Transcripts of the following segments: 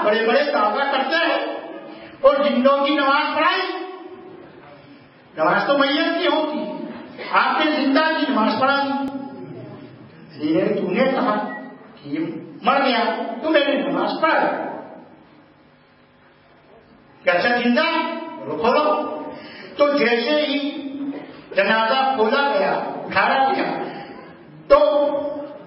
بڑے بڑے دعویٰ کرتے ہیں اور جنوں کی نماز پڑھائی. نماز تو میت کی ہوتی، آپ نے زندہ کی نماز پڑھا دی. تو نے کہا کہ مر گیا تو میں نے نماز پڑھائی. کیسا زندہ کھولو. تو جیسے ہی جنازہ کھولا گیا اٹھایا گیا تو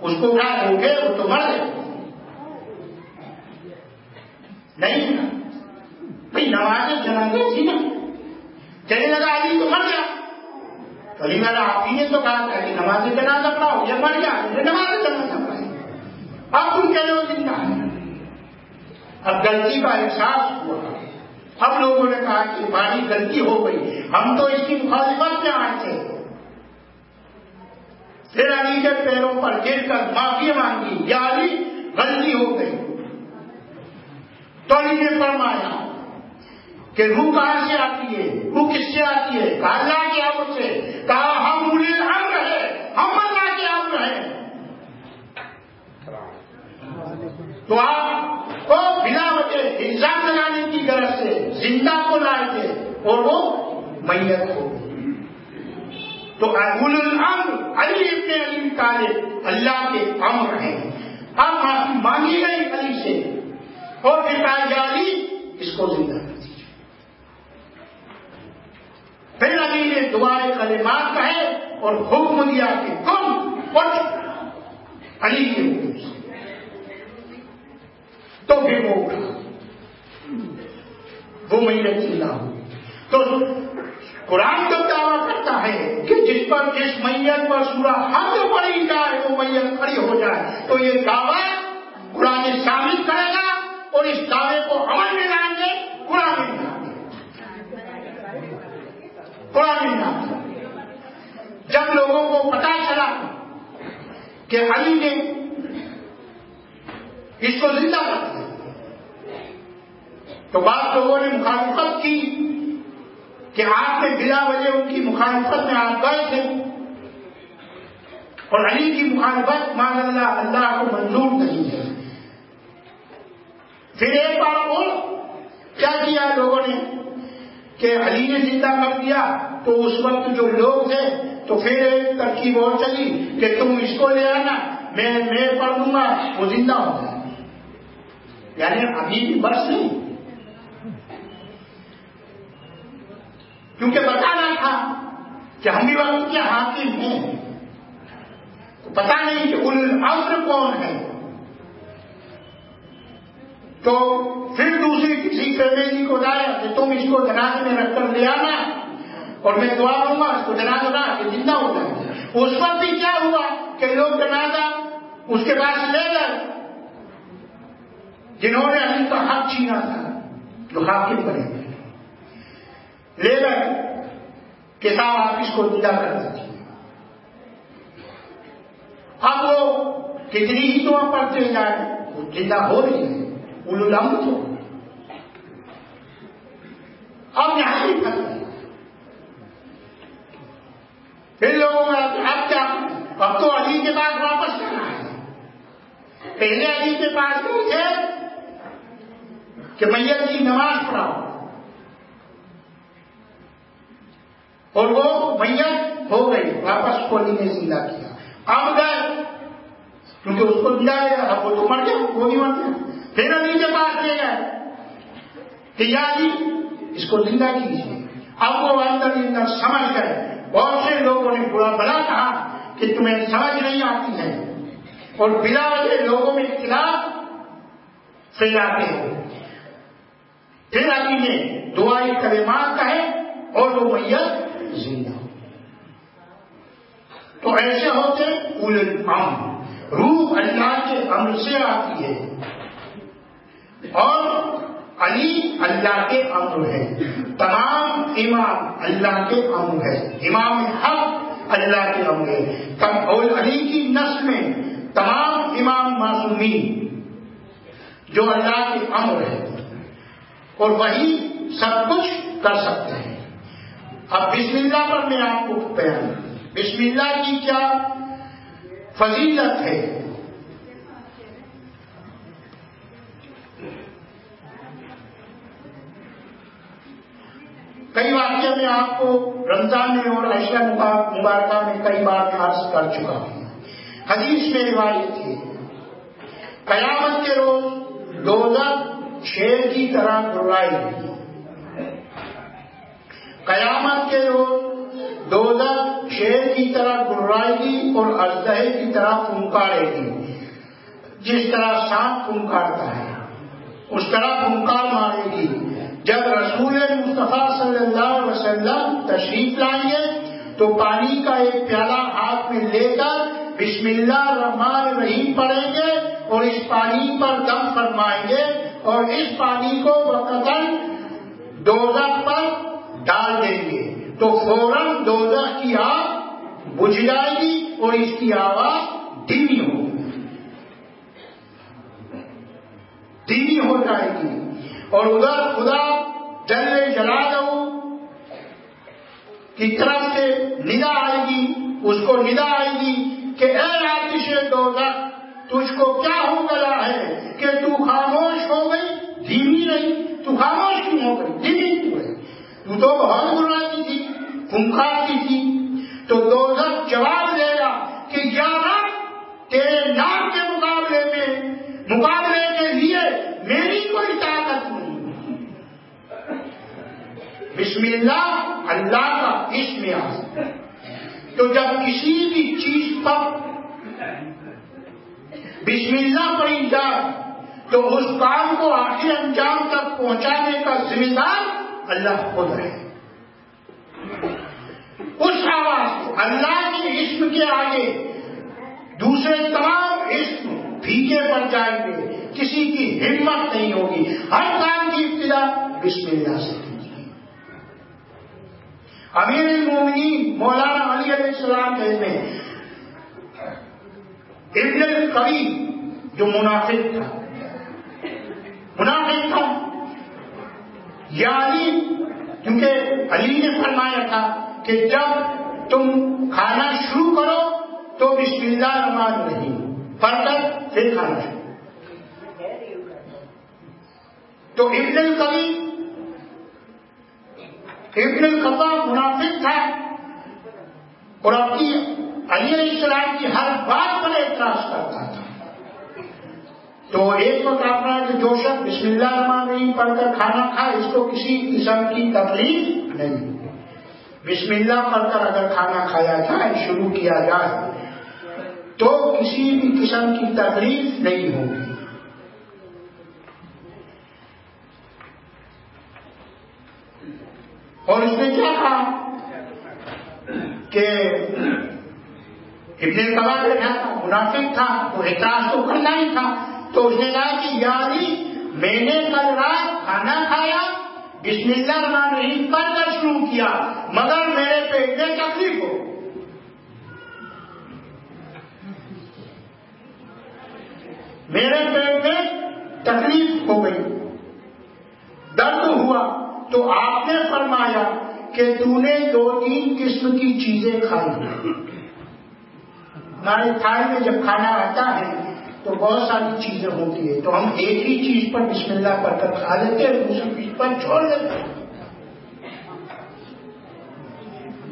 اس کو اٹھا دو گے وہ تو مر گئے. نہیں بھائی نماز جنازے تھی نا، چلے لگا علی تو مر گیا. علی والا آپ ہی نے تو کہا تھا کہ نماز جنازہ پڑھاؤ، یہ مر گیا نماز جنازہ پڑھائی. اب تم کہہ رہے ہو زندہ ہے. اب غلطی کا احساس ہوا. اب لوگوں نے کہا کہ ہماری غلطی ہو گئی، ہم تو اس کی مخالفت میں آئے تھے. پھر علی کے پیروں پر گر کر معافی مانگی، یا علی غلطی ہو گئی. تو علی نے فرمایا کہ روح کہاں سے آتی ہے، روح کس سے آتی ہے؟ کہا اللہ کے امر سے. کہا ہم اولی الامر ہے، ہم اللہ کے امر ہیں. تو آپ کو بلا وجہ الزام لگانے کی غرض سے زندہ کو لائے تھے اور وہ میت ہو گئی. تو اولی الامر علی ابن ابی طالب اللہ کے امر ہیں. اب معافی مانگی گئی علی سے اور پھر کہا یا علی اس کو زندہ کر دیجیے. پھر علی نے دعائے کلمات کہے اور حکم دیا کہ کن اٹھ. علی کے حکم سے تو پھر وہ اٹھا، وہ میت زندہ ہو. تو قرآن تو دعویٰ کرتا ہے کہ جس میت پر سورہ حمد پڑھی جائے وہ میت کھڑی ہو جائے. تو یہ دعویٰ قرآن ثابت کرے گا اور اس دعوے کو عمل میں لائیں گے. قرآن میں جب لوگوں کو پتا چلا کہ علی نے اس کو زندہ کر دیا تو بعض لوگوں نے مخالفت کی کہ آپ نے بلا وجہ ان کی مخالفت میں آپ گئے تھے اور علی کی مخالفت مان اللہ کو منظور نہیں ہے. پھر ایک بار اور کیا کیا لوگوں نے کہ علی نے زندہ کر دیا تو اس وقت جو لوگ تھے تو پھر ایک ترکیب اور چلی کہ تم اس کو لے آنا، میں پڑھ دوں گا وہ زندہ ہو جائے. یعنی ابھی بھی بس نہیں، کیونکہ بتانا تھا کہ ہم بھی وقت کے حاکم ہیں تو پتا نہیں کہ اول الامر کون ہے. تو پھر دوسری کسی فیملی کو لایا کہ تم اس کو جنازے میں رکھ کر لے آنا اور میں دعا دوں گا اس کو جنازہ لا کے زندہ ہو جائے. اس وقت بھی کیا ہوا کہ لوگ جنازہ اس کے پاس لے گئے جنہوں نے علی کا حق چھینا تھا، جو حاکم بنے گئے، لے گئے کہ صاحب آپ اس کو زندہ کر دیجیے. اب وہ کتنی ہی دعا پڑھتے جائے وہ زندہ ہو رہی ہے. اولو الامر تو اب یہاں بھی پھنس گئے. پھر لوگوں نے اب کیا، اب تو علی کے پاس واپس کرنا ہے. پہلے علی کے پاس گئے تھے کہ میت کی نماز پڑھاؤ اور وہ میت ہو گئی، واپس کو علی نے زندہ کیا. اب گئے کیونکہ اس کو زندہ گیا، اب وہ تو مر گیا، وہ نہیں مر گیا. پھر علی کے پاس لے گئے کہ یا علی اس کو زندہ کیجیے. اب وہ اندر سمجھ گئے. بہت سے لوگوں نے برا بلا کہا کہ تمہیں سمجھ نہیں آتی ہے اور بلا وجہ لوگوں میں اختلاف پھیلاتے ہیں. پھر علی نے دعائے کلمات کہے اور وہ میت زندہ ہو. تو ایسے ہوتے اولو الامر، روح اللہ کے امر سے آتی ہے اور علی اللہ کے امر ہے. تمام امام اللہ کے امر ہے، امام حق اللہ کے امر ہے. اور علی کی نسل میں تمام امام معصومین جو اللہ کے امر ہے اور وہی سب کچھ کر سکتے ہیں. اب بسم اللہ پر میں آپ کو بیان، بسم اللہ کی کیا فضیلت ہے. کئی واقعے میں آپ کو رمضان میں اور عشرہ مبارکہ میں کئی بار میں عرض کر چکا ہوں. حدیث میں روایت ہے قیامت کے روز دوزخ شیر کی طرح گرائے گی. قیامت کے روز دوزخ شیر کی طرح گرائے گی اور اژدہے کی طرح پھنکارے گی. جس طرح سانپ پھنکارتا ہے اس طرح پھنکار مارے گی. جب رسول مصطفیٰ صلی اللہ علیہ وسلم تشریف لائیں گے تو پانی کا ایک پیالہ ہاتھ میں لے کر بسم اللہ الرحمن الرحیم پڑھیں گے اور اس پانی پر دم فرمائیں گے اور اس پانی کو وقتاً دوزخ پر ڈال دیں گے تو فوراً دوزخ کی آگ بجھ جائے گی اور اس کی آواز دھیمی ہو جائے گی. اور ادھر خدا جل جلالہ کی طرف سے ندا آئے گی، اس کو ندا آئے گی کہ اے آتش دوزخ تجھ کو کیا ہو گیا ہے کہ تو خاموش ہو گئی، دھیمی رہی. تو خاموش کیوں ہو گئی، دھیمی کیوں رہی؟ تو بہت بلاتی تھی، پھنکارتی تھی. تو دوزخ جواب دے گا کہ یا رب تیرے نام کے مقابلے کے لیے میری کوئی طاقت نہیں. بسم اللہ اللہ کا اسم ہے. تو جب کسی بھی چیز پر بسم اللہ پڑھی جائے تو اس کام کو آخر انجام تک پہنچانے کا ذمہ دار اللہ خود ہے. اس آواز کو اللہ کے اسم کے آگے دوسرے تمام اسم پھیکے پڑ جائیں گے، کسی کی ہمت نہیں ہوگی. ہر کام کی ابتدا بسم اللہ سے کیجیے. امیر المومنین مولانا علی علیہ السلام کہتے ہیں ابن القوی جو منافق تھا یعنی کیونکہ علی نے فرمایا تھا کہ جب تم کھانا شروع کرو تو بسم اللہ الرحمن الرحیم پڑھ کر پھر کھانا شروع. تو ابن الخطاب منافق تھا اور اپنی علی علیہ السلام کی ہر بات پر اعتراض کرتا تھا. تو ایک وقت آپ نے کہ جو شخص بسم اللہ الرحمن الرحیم پڑھ کر کھانا کھائے اس کو کسی قسم کی تکلیف نہیں. بسم اللہ پڑھ کر اگر کھانا کھایا جائے، شروع کیا جائے تو کسی بھی قسم کی تکلیف نہیں ہوگی. اور اس نے کیا کہا کہ ابن القبا بیٹھا تھا، منافق تھا تو اعتراض تو کرنا ہی تھا. تو اس نے کہا کہ یاری میں نے کل رات کھانا کھایا، بسم اللہ الرحمن الرحیم پڑھ کر شروع کیا، مگر میرے پیٹ میں تکلیف ہو. میرے پیٹ میں تکلیف ہو گئی، درد ہوا. تو آپ نے فرمایا کہ تو نے 2-3 قسم کی چیزیں کھائی. ہمارے تھائی میں جب کھانا آتا ہے تو بہت ساری چیزیں ہوتی ہے، تو ہم ایک ہی چیز پر بسم اللہ پڑھ کر کھا لیتے ہیں، دوسری چیز پر چھوڑ لیتے ہیں.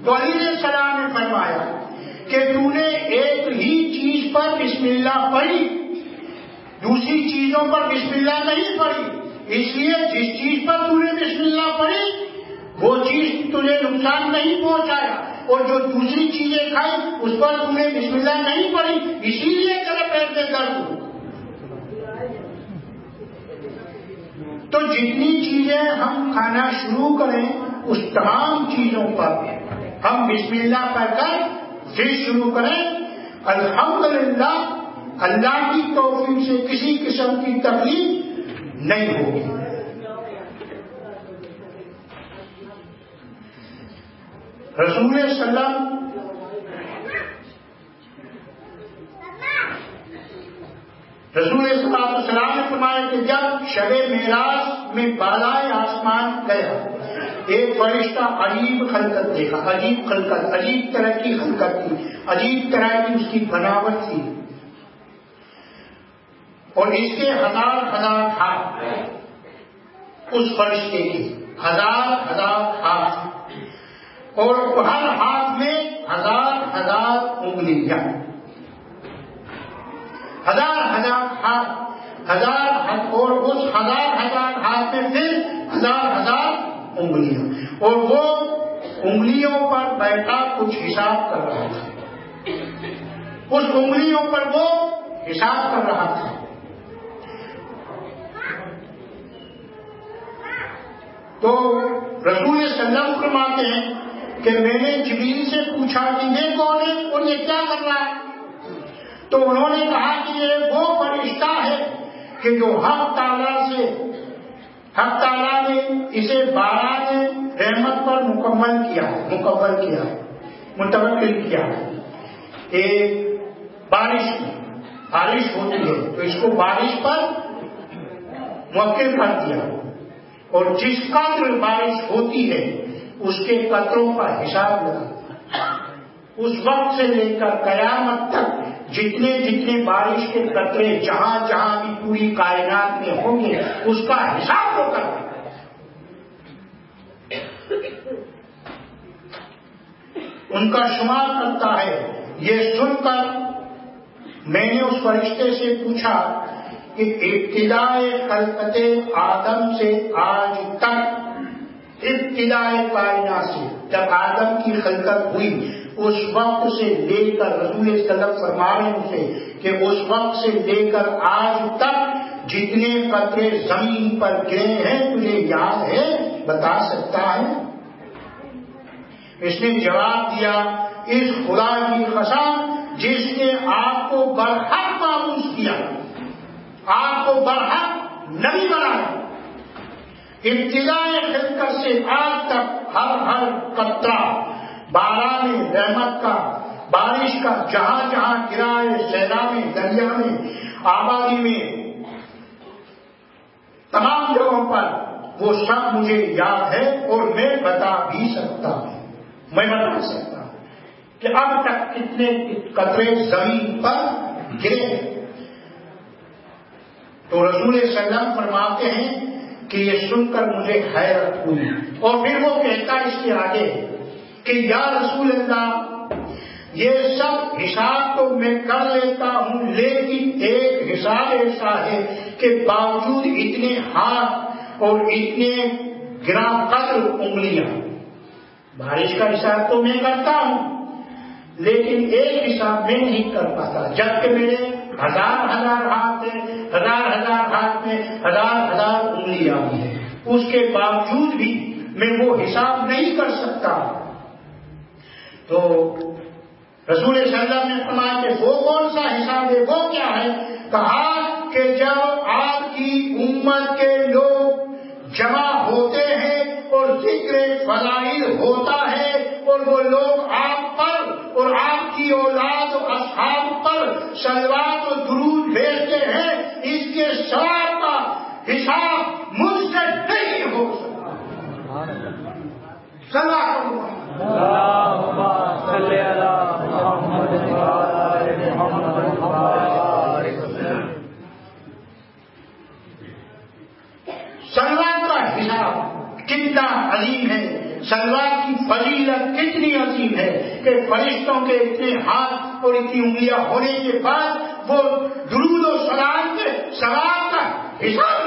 تو علی علیہ السلام نے فرمایا کہ تو نے ایک ہی چیز پر بسم اللہ پڑھی، دوسری چیزوں پر بسم اللہ نہیں پڑھی. اس لیے جس چیز پر تو نے بسم اللہ پڑھی وہ چیز تجھے نقصان نہیں پہنچایا، اور جو دوسری چیزیں کھائی اس پر تو نے بسم اللہ نہیں پڑھی، اسی لیے تیرے پیٹ میں درد ہو. تو جتنی چیزیں ہم کھانا شروع کریں اس تمام چیزوں پر ہم بسم اللہ پڑھ کر پھر شروع کریں. الحمدللہ اللہ کی توفیق سے کسی قسم کی تکلیف نہیں ہوگی. رسول السلام نے فرمایا کہ جب شب معراج میں بالائے آسمان گیا ایک فرشتہ عجیب خلقت دیکھا. عجیب خلقت، عجیب طرح کی خلقت تھی، عجیب طرح کی اس کی بناوٹ تھی اور اس کے ہزار ہاتھ اس فرشتے کے. 1000 ہاتھ اور ہر ہاتھ میں 1000 انگلیاں، 1000 ہاتھ، 1000 اور اس 1000 ہاتھ میں پھر 1000 انگلیاں، اور وہ انگلیوں پر بیٹھا کچھ حساب کر رہا تھا، اس انگلیوں پر وہ حساب کر رہا تھا۔ تو رسول صلی اللہ علیہ وسلم فرماتے ہیں کہ میں نے جبریل سے پوچھا کہ یہ کون ہے اور یہ کیا کر رہا ہے؟ تو انہوں نے کہا کہ یہ وہ فرشتہ ہے کہ جو حق تعالیٰ نے اسے باران رحمت پر منتقل کیا ہے۔ ایک بارش ہوتی ہے تو اس کو بارش پر موکل کر دیا، اور جس قدر بارش ہوتی ہے اس کے قطروں کا حساب لگاتا ہے۔ اس وقت سے لے کر قیامت تک جتنے بارش کے قطرے جہاں بھی پوری کائنات میں ہوں گے اس کا حساب وہ کرتا ہے۔ ان کا شمار کرتا ہے۔ یہ سن کر میں نے اس فرشتے سے پوچھا کہ ابتدائے خلقت آدم سے آج تک، ابتدائے کائنات سے جب آدم کی خلقت ہوئی اس وقت سے لے کر، رسول صلی اللہ علیہ وسلم فرما رہے ہیں اسے کہ اس وقت سے لے کر آج تک جتنے قطرے زمین پر گرے ہیں تجھے یاد ہے، بتا سکتا ہے؟ اس نے جواب دیا، اس خدا کی قسم جس نے آپ کو برحق معبود کیا، آپ کو برحق نبی بنایا، ابتدائے خلقت سے آج تک ہر قطرہ باران رحمت کا، بارش کا جہاں گرا ہے، سیلاب میں، دریا میں، آبادی میں، تمام جگہوں پر وہ سب مجھے یاد ہے، اور میں بتا سکتا ہوں کہ اب تک کتنے قطرے زمین پر گرے۔ تو رسول صلی اللہ علیہ وسلم فرماتے ہیں کہ یہ سن کر مجھے حیرت ہوئی، اور پھر وہ کہتا اس کے آگے کہ یا رسول اللہ، یہ سب حساب تو میں کر لیتا ہوں، لیکن ایک حساب ایسا ہے کہ باوجود اتنے ہاتھ اور اتنے گرام قدر انگلیاں، بارش کا حساب تو میں کرتا ہوں لیکن ایک حساب میں نہیں کر پاتا، جبکہ میرے 1000 ہاتھ ہیں، 1000 ہاتھ میں 1000 انگلیاں بھی ہیں، اس کے باوجود بھی میں وہ حساب نہیں کر سکتا۔ تو رسول صلی اللہ علیہ وسلم نے فرمایا کہ وہ کون سا حساب ہے، وہ کیا ہے؟ کہا کہ جب آپ کی امت کے لوگ جمع ہوتے ہیں اور ذکر فضائل ہوتا ہے، اور وہ لوگ آپ پر اور آپ کی اولاد و اصحاب پر صلوات و درود بھیجتے ہیں، اس کے ثواب کا حساب مجھ سے نہیں ہو سکتا۔ صلوات کا حساب کتنا عظیم ہے، صلوات کی فضیلت کتنی عظیم ہے کہ فرشتوں کے اتنے ہاتھ اور اتنی انگلیاں ہونے کے بعد وہ درود و سلام کے ثواب کا حساب